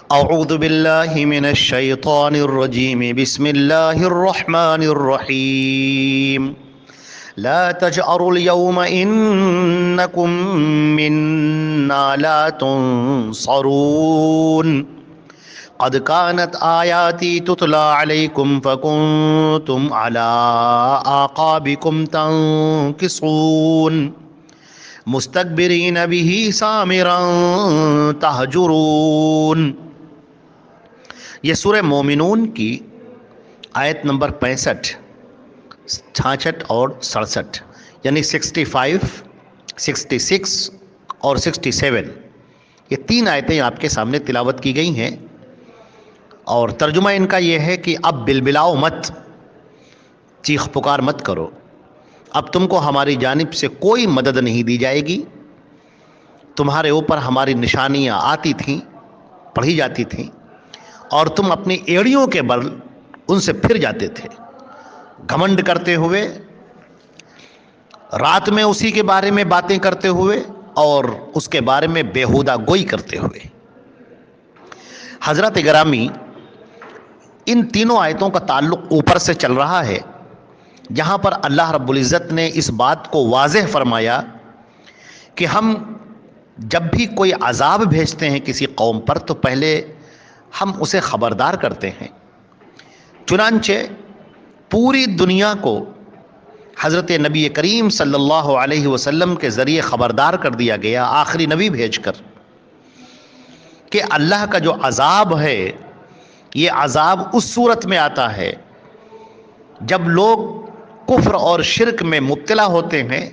اعوذ باللہ من الشیطان الرجیم بسم اللہ الرحمن الرحیم لا تجأروا اليوم انکم منا لا تنصرون قد كانت آیاتی تتلی علیکم فکنتم علی اعقابکم تنکصون مستکبرین به سامرا تہجرون۔ یہ سورہ مومنون کی آیت نمبر 65، 66 اور 67 یعنی 65، 66 اور 67 یہ تین آیتیں آپ کے سامنے تلاوت کی گئی ہیں، اور ترجمہ ان کا یہ ہے کہ اب بلبلاؤ مت، چیخ پکار مت کرو، اب تم کو ہماری جانب سے کوئی مدد نہیں دی جائے گی۔ تمہارے اوپر ہماری نشانیاں آتی تھیں، پڑھی جاتی تھیں، اور تم اپنی ایڑیوں کے بل ان سے پھر جاتے تھے، گھمنڈ کرتے ہوئے، رات میں اسی کے بارے میں باتیں کرتے ہوئے اور اس کے بارے میں بیہودہ گوئی کرتے ہوئے۔ حضرات گرامی، ان تینوں آیتوں کا تعلق اوپر سے چل رہا ہے، جہاں پر اللہ رب العزت نے اس بات کو واضح فرمایا کہ ہم جب بھی کوئی عذاب بھیجتے ہیں کسی قوم پر تو پہلے ہم اسے خبردار کرتے ہیں۔ چنانچہ پوری دنیا کو حضرت نبی کریم صلی اللہ علیہ وسلم کے ذریعے خبردار کر دیا گیا، آخری نبی بھیج کر، کہ اللہ کا جو عذاب ہے یہ عذاب اس صورت میں آتا ہے جب لوگ کفر اور شرک میں مبتلا ہوتے ہیں،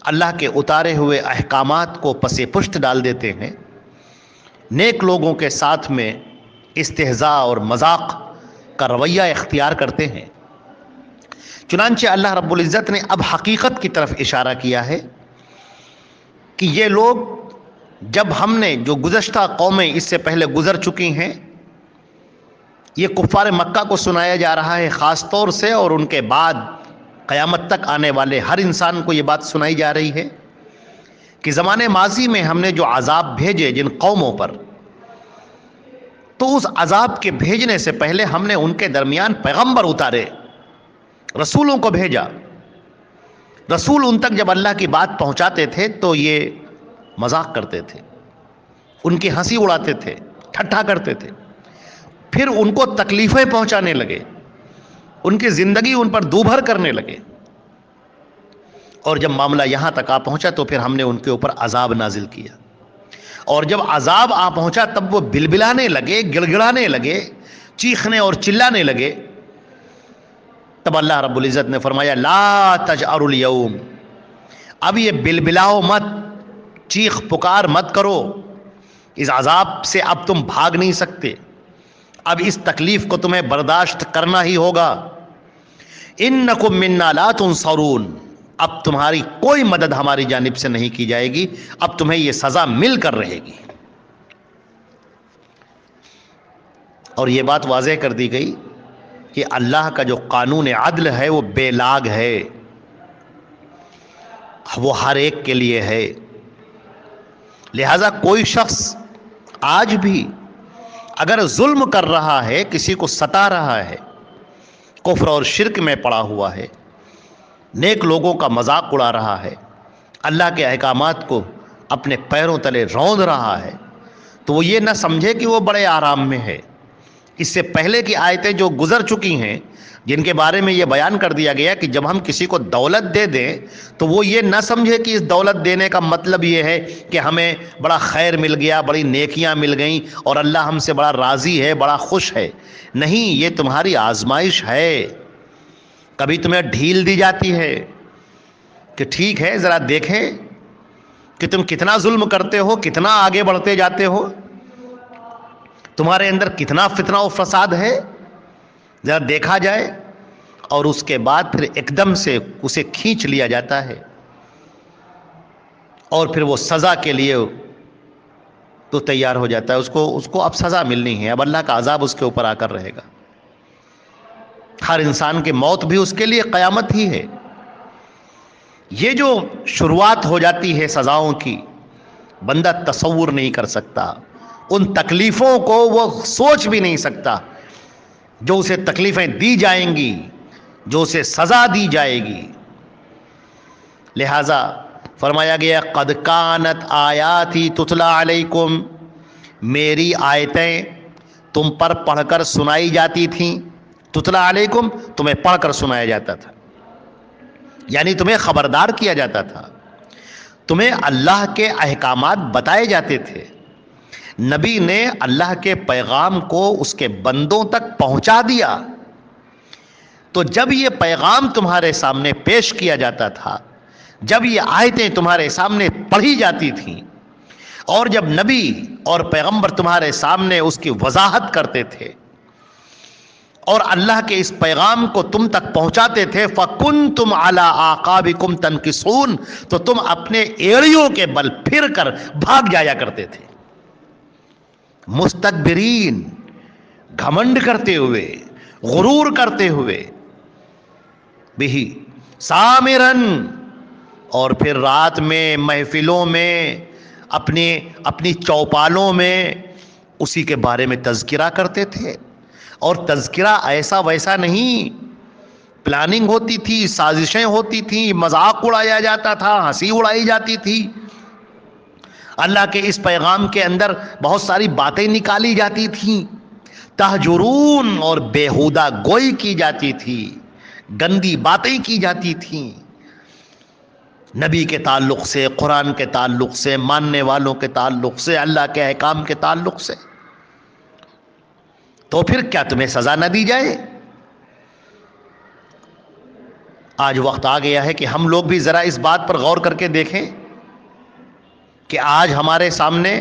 اللہ کے اتارے ہوئے احکامات کو پس پشت ڈال دیتے ہیں، نیک لوگوں کے ساتھ میں استہزاء اور مذاق کا رویہ اختیار کرتے ہیں۔ چنانچہ اللہ رب العزت نے اب حقیقت کی طرف اشارہ کیا ہے کہ یہ لوگ، جب ہم نے جو گزشتہ قومیں اس سے پہلے گزر چکی ہیں، یہ کفار مکہ کو سنایا جا رہا ہے خاص طور سے، اور ان کے بعد قیامت تک آنے والے ہر انسان کو یہ بات سنائی جا رہی ہے کہ زمانے ماضی میں ہم نے جو عذاب بھیجے جن قوموں پر، تو اس عذاب کے بھیجنے سے پہلے ہم نے ان کے درمیان پیغمبر اتارے، رسولوں کو بھیجا۔ رسول ان تک جب اللہ کی بات پہنچاتے تھے تو یہ مذاق کرتے تھے، ان کی ہنسی اڑاتے تھے، ٹھٹھا کرتے تھے، پھر ان کو تکلیفیں پہنچانے لگے، ان کی زندگی ان پر دوبھر کرنے لگے، اور جب معاملہ یہاں تک آ پہنچا تو پھر ہم نے ان کے اوپر عذاب نازل کیا، اور جب عذاب آ پہنچا تب وہ بلبلانے لگے، گڑ گڑانے لگے، چیخنے اور چلانے لگے۔ تب اللہ رب العزت نے فرمایا لا تجأروا اليوم، اب یہ بلبلاؤ مت، چیخ پکار مت کرو، اس عذاب سے اب تم بھاگ نہیں سکتے، اب اس تکلیف کو تمہیں برداشت کرنا ہی ہوگا۔ انکم منا لا تنصرون، اب تمہاری کوئی مدد ہماری جانب سے نہیں کی جائے گی، اب تمہیں یہ سزا مل کر رہے گی۔ اور یہ بات واضح کر دی گئی کہ اللہ کا جو قانون عدل ہے وہ بے لاگ ہے، وہ ہر ایک کے لیے ہے، لہذا کوئی شخص آج بھی اگر ظلم کر رہا ہے، کسی کو ستا رہا ہے، کفر اور شرک میں پڑا ہوا ہے، نیک لوگوں کا مذاق اڑا رہا ہے، اللہ کے احکامات کو اپنے پیروں تلے روند رہا ہے، تو وہ یہ نہ سمجھے کہ وہ بڑے آرام میں ہے۔ اس سے پہلے کی آیتیں جو گزر چکی ہیں، جن کے بارے میں یہ بیان کر دیا گیا کہ جب ہم کسی کو دولت دے دیں تو وہ یہ نہ سمجھے کہ اس دولت دینے کا مطلب یہ ہے کہ ہمیں بڑا خیر مل گیا، بڑی نیکیاں مل گئیں اور اللہ ہم سے بڑا راضی ہے، بڑا خوش ہے۔ نہیں، یہ تمہاری آزمائش ہے، کبھی تمہیں ڈھیل دی جاتی ہے کہ ٹھیک ہے ذرا دیکھیں کہ تم کتنا ظلم کرتے ہو، کتنا آگے بڑھتے جاتے ہو، تمہارے اندر کتنا فتنہ و فساد ہے، ذرا دیکھا جائے، اور اس کے بعد پھر ایک دم سے اسے کھینچ لیا جاتا ہے، اور پھر وہ سزا کے لیے تو تیار ہو جاتا ہے، اس کو اب سزا ملنی ہے، اب اللہ کا عذاب اس کے اوپر آ کر رہے گا۔ ہر انسان کی موت بھی اس کے لیے قیامت ہی ہے۔ یہ جو شروعات ہو جاتی ہے سزاؤں کی، بندہ تصور نہیں کر سکتا، ان تکلیفوں کو وہ سوچ بھی نہیں سکتا جو اسے تکلیفیں دی جائیں گی، جو اسے سزا دی جائے گی۔ لہذا فرمایا گیا قد کانت آیاتی تتلی علیکم، میری آیتیں تم پر پڑھ کر سنائی جاتی تھیں۔ تتلی علیکم، تمہیں پڑھ کر سنایا جاتا تھا، یعنی تمہیں خبردار کیا جاتا تھا، تمہیں اللہ کے احکامات بتائے جاتے تھے۔ نبی نے اللہ کے پیغام کو اس کے بندوں تک پہنچا دیا۔ تو جب یہ پیغام تمہارے سامنے پیش کیا جاتا تھا، جب یہ آیتیں تمہارے سامنے پڑھی جاتی تھیں، اور جب نبی اور پیغمبر تمہارے سامنے اس کی وضاحت کرتے تھے اور اللہ کے اس پیغام کو تم تک پہنچاتے تھے، فَكُنْتُمْ عَلَىٰ أَعْقَابِكُمْ تَنْكِصُونَ، تو تم اپنے ایڑیوں کے بل پھر کر بھاگ جایا کرتے تھے، مستکبرین، گھمنڈ کرتے ہوئے، غرور کرتے ہوئے، بھی سامرن، اور پھر رات میں محفلوں میں اپنی چوپالوں میں اسی کے بارے میں تذکرہ کرتے تھے۔ اور تذکرہ ایسا ویسا نہیں، پلاننگ ہوتی تھی، سازشیں ہوتی تھیں، مذاق اڑایا جاتا تھا، ہنسی اڑائی جاتی تھی، اللہ کے اس پیغام کے اندر بہت ساری باتیں نکالی جاتی تھیں، تہجرون، اور بیہودہ گوئی کی جاتی تھی، گندی باتیں کی جاتی تھیں، نبی کے تعلق سے، قرآن کے تعلق سے، ماننے والوں کے تعلق سے، اللہ کے احکام کے تعلق سے۔ تو پھر کیا تمہیں سزا نہ دی جائے؟ آج وقت آ گیا ہے کہ ہم لوگ بھی ذرا اس بات پر غور کر کے دیکھیں کہ آج ہمارے سامنے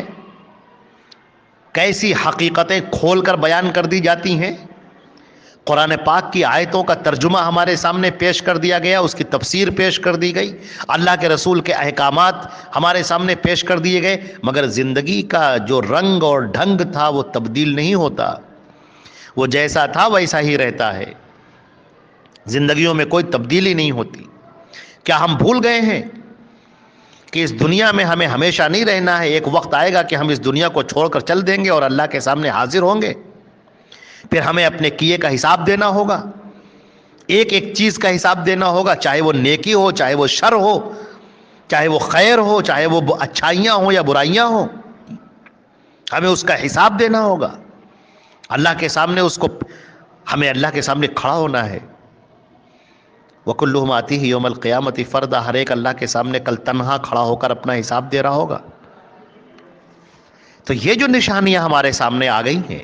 کیسی حقیقتیں کھول کر بیان کر دی جاتی ہیں۔ قرآن پاک کی آیتوں کا ترجمہ ہمارے سامنے پیش کر دیا گیا، اس کی تفسیر پیش کر دی گئی، اللہ کے رسول کے احکامات ہمارے سامنے پیش کر دیے گئے، مگر زندگی کا جو رنگ اور ڈھنگ تھا وہ تبدیل نہیں ہوتا، وہ جیسا تھا ویسا ہی رہتا ہے، زندگیوں میں کوئی تبدیلی نہیں ہوتی۔ کیا ہم بھول گئے ہیں کہ اس دنیا میں ہمیں ہمیشہ نہیں رہنا ہے؟ ایک وقت آئے گا کہ ہم اس دنیا کو چھوڑ کر چل دیں گے اور اللہ کے سامنے حاضر ہوں گے، پھر ہمیں اپنے کیے کا حساب دینا ہوگا، ایک ایک چیز کا حساب دینا ہوگا، چاہے وہ نیکی ہو، چاہے وہ شر ہو، چاہے وہ خیر ہو، چاہے وہ اچھائیاں ہوں یا برائیاں ہوں، ہمیں اس کا حساب دینا ہوگا۔ اللہ کے سامنے ہمیں اللہ کے سامنے کھڑا ہونا ہے۔ وَكُلُّهُمْ آتِيهِ يَوْمَ الْقِيَامَةِ فَرْدًا، ہر ایک اللہ کے سامنے کل تنہا کھڑا ہو کر اپنا حساب دے رہا ہوگا۔ تو یہ جو نشانیاں ہمارے سامنے آ گئی ہیں،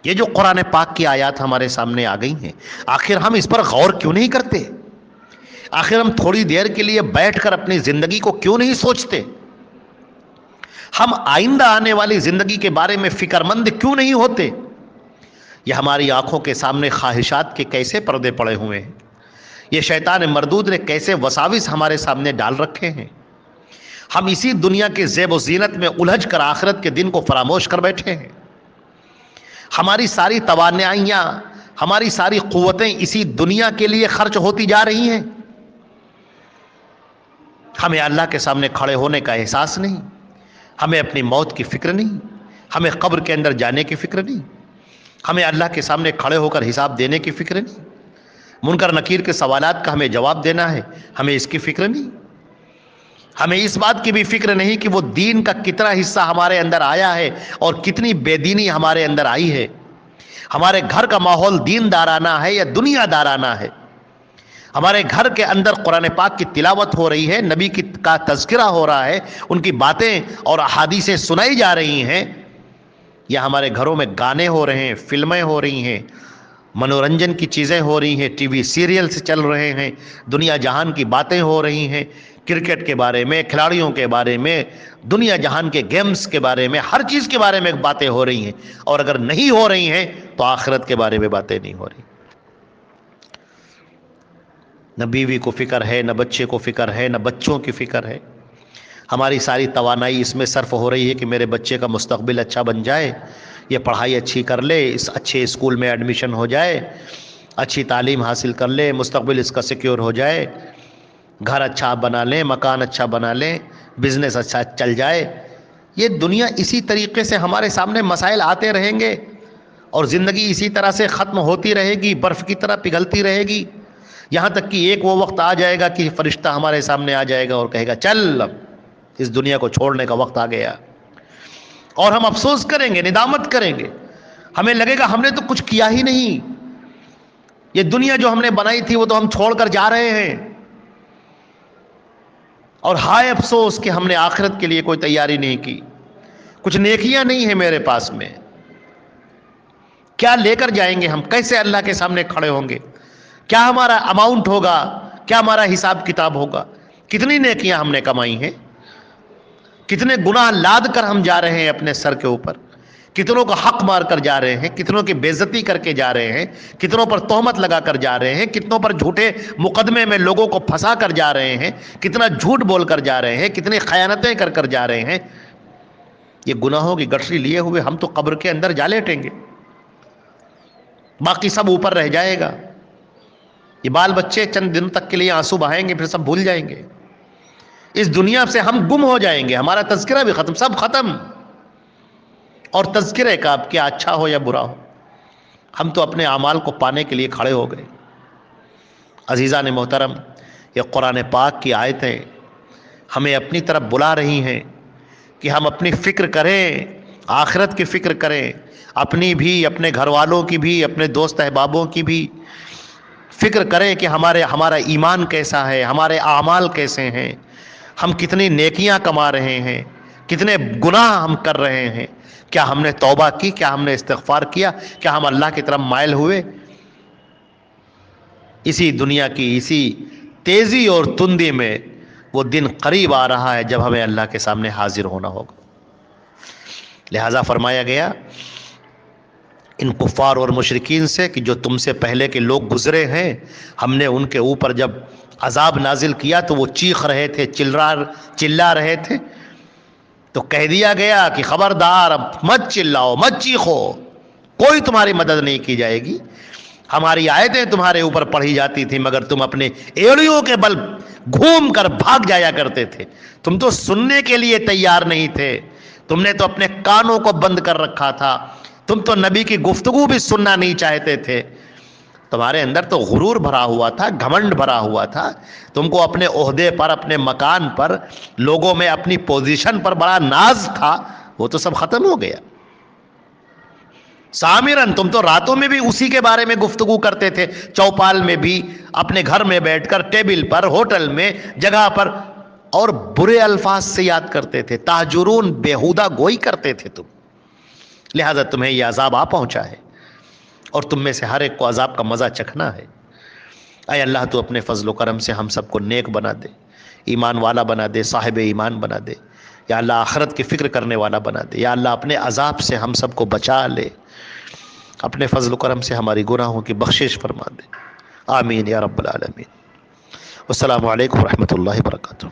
یہ جو قرآن پاک کی آیات ہمارے سامنے آ گئی ہیں، آخر ہم اس پر غور کیوں نہیں کرتے؟ آخر ہم تھوڑی دیر کے لیے بیٹھ کر اپنی زندگی کو کیوں نہیں سوچتے؟ ہم آئندہ آنے والی زندگی کے بارے میں فکر مند کیوں نہیں ہوتے؟ یہ ہماری آنکھوں کے سامنے خواہشات کے کیسے پردے پڑے ہوئے ہیں، یہ شیطان مردود نے کیسے وساوس ہمارے سامنے ڈال رکھے ہیں۔ ہم اسی دنیا کے زیب و زینت میں الجھ کر آخرت کے دن کو فراموش کر بیٹھے ہیں۔ ہماری ساری توانائیاں، ہماری ساری قوتیں اسی دنیا کے لیے خرچ ہوتی جا رہی ہیں، ہمیں اللہ کے سامنے کھڑے ہونے کا احساس نہیں، ہمیں اپنی موت کی فکر نہیں، ہمیں قبر کے اندر جانے کی فکر نہیں، ہمیں اللہ کے سامنے کھڑے ہو کر حساب دینے کی فکر نہیں، منکر نکیر کے سوالات کا ہمیں جواب دینا ہے، ہمیں اس کی فکر نہیں، ہمیں اس بات کی بھی فکر نہیں کہ وہ دین کا کتنا حصہ ہمارے اندر آیا ہے اور کتنی بے دینی ہمارے اندر آئی ہے، ہمارے گھر کا ماحول دین دارانہ ہے یا دنیا دارانہ ہے، ہمارے گھر کے اندر قرآن پاک کی تلاوت ہو رہی ہے، نبی کا تذکرہ ہو رہا ہے، ان کی باتیں اور احادیثیں سنائی جا رہی ہیں، یا ہمارے گھروں میں گانے ہو رہے ہیں، فلمیں ہو رہی ہیں، منورنجن کی چیزیں ہو رہی ہیں، ٹی وی سیریلز چل رہے ہیں، دنیا جہان کی باتیں ہو رہی ہیں، کرکٹ کے بارے میں، کھلاڑیوں کے بارے میں، دنیا جہان کے گیمز کے بارے میں، ہر چیز کے بارے میں باتیں ہو رہی ہیں، اور اگر نہیں ہو رہی ہیں تو آخرت کے بارے میں باتیں نہیں ہو رہی۔ نہ بیوی کو فکر ہے، نہ بچے کو فکر ہے، نہ بچوں کی فکر ہے، ہماری ساری توانائی اس میں صرف ہو رہی ہے کہ میرے بچے کا مستقبل اچھا بن جائے، یہ پڑھائی اچھی کر لے، اس اچھے اسکول میں ایڈمیشن ہو جائے، اچھی تعلیم حاصل کر لے، مستقبل اس کا سیکیور ہو جائے، گھر اچھا بنا لیں، مکان اچھا بنا لیں، بزنس اچھا چل جائے، یہ دنیا اسی طریقے سے ہمارے سامنے مسائل آتے رہیں گے اور زندگی اسی طرح سے ختم ہوتی رہے گی، برف کی طرح پگھلتی رہے گی، یہاں تک کہ ایک وہ وقت آ جائے گا کہ فرشتہ ہمارے سامنے آ جائے گا اور کہے گا چل اب اس دنیا کو چھوڑنے کا وقت آ گیا، اور ہم افسوس کریں گے، ندامت کریں گے، ہمیں لگے گا ہم نے تو کچھ کیا ہی نہیں، یہ دنیا جو ہم نے بنائی تھی وہ تو ہم چھوڑ کر جا رہے ہیں، اور ہائے افسوس کہ ہم نے آخرت کے لیے کوئی تیاری نہیں کی، کچھ نیکیاں نہیں ہیں میرے پاس میں، کیا لے کر جائیں گے ہم، کیسے اللہ کے سامنے کھڑے ہوں گے، کیا ہمارا اماؤنٹ ہوگا، کیا ہمارا حساب کتاب ہوگا، کتنی نیکیاں ہم نے کمائی ہیں، کتنے گناہ لاد کر ہم جا رہے ہیں اپنے سر کے اوپر، کتنوں کا حق مار کر جا رہے ہیں، کتنوں کی بے عزتی کر کے جا رہے ہیں، کتنوں پر تہمت لگا کر جا رہے ہیں، کتنوں پر جھوٹے مقدمے میں لوگوں کو پھنسا کر جا رہے ہیں، کتنا جھوٹ بول کر جا رہے ہیں، کتنی خیانتیں کر کر جا رہے ہیں، یہ گناہوں کی گٹھری لیے ہوئے ہم تو قبر کے اندر جا لیٹیں گے، باقی سب اوپر رہ جائے گا، یہ بال بچے چند دن تک کے لیے آنسو بہائیں گے، پھر سب بھول جائیں گے، اس دنیا سے ہم گم ہو جائیں گے، ہمارا تذکرہ بھی ختم، سب ختم، اور تذکرے کا اب کیا اچھا ہو یا برا ہو، ہم تو اپنے اعمال کو پانے کے لیے کھڑے ہو گئے۔ عزیزان محترم، یہ قرآن پاک کی آیتیں ہمیں اپنی طرف بلا رہی ہیں کہ ہم اپنی فکر کریں، آخرت کی فکر کریں، اپنی بھی، اپنے گھر والوں کی بھی، اپنے دوست احبابوں کی بھی فکر کریں کہ ہمارا ایمان کیسا ہے، ہمارے اعمال کیسے ہیں، ہم کتنی نیکیاں کما رہے ہیں، کتنے گناہ ہم کر رہے ہیں، کیا ہم نے توبہ کی، کیا ہم نے استغفار کیا، کیا ہم اللہ کی طرف مائل ہوئے؟ اسی دنیا کی اسی تیزی اور تندی میں وہ دن قریب آ رہا ہے جب ہمیں اللہ کے سامنے حاضر ہونا ہوگا، لہذا فرمایا گیا ان کفار اور مشرکین سے کہ جو تم سے پہلے کے لوگ گزرے ہیں، ہم نے ان کے اوپر جب عذاب نازل کیا تو وہ چیخ رہے تھے، چلا رہے تھے، تو کہہ دیا گیا کہ خبردار اب مت چلاؤ، مت چیخو، کوئی تمہاری مدد نہیں کی جائے گی، ہماری آیتیں تمہارے اوپر پڑھی جاتی تھی مگر تم اپنے ایڑیوں کے بل گھوم کر بھاگ جایا کرتے تھے، تم تو سننے کے لیے تیار نہیں تھے، تم نے تو اپنے کانوں کو بند کر رکھا تھا، تم تو نبی کی گفتگو بھی سننا نہیں چاہتے تھے، تمہارے اندر تو غرور بھرا ہوا تھا، گھمنڈ بھرا ہوا تھا، تم کو اپنے عہدے پر، اپنے مکان پر، لوگوں میں اپنی پوزیشن پر بڑا ناز تھا، وہ تو سب ختم ہو گیا۔ سامرن، تم تو راتوں میں بھی اسی کے بارے میں گفتگو کرتے تھے، چوپال میں بھی، اپنے گھر میں بیٹھ کر، ٹیبل پر، ہوٹل میں، جگہ پر، اور برے الفاظ سے یاد کرتے تھے، تہجرون، بیہودہ گوئی کرتے تھے تم، لہذا تمہیں یہ عذاب آ پہنچا ہے، اور تم میں سے ہر ایک کو عذاب کا مزہ چکھنا ہے۔ اے اللہ تو اپنے فضل و کرم سے ہم سب کو نیک بنا دے، ایمان والا بنا دے، صاحب ایمان بنا دے، یا اللہ آخرت کی فکر کرنے والا بنا دے، یا اللہ اپنے عذاب سے ہم سب کو بچا لے، اپنے فضل و کرم سے ہماری گناہوں کی بخشش فرما دے، آمین یا رب العالمین۔ والسلام علیکم ورحمۃ اللہ وبرکاتہ۔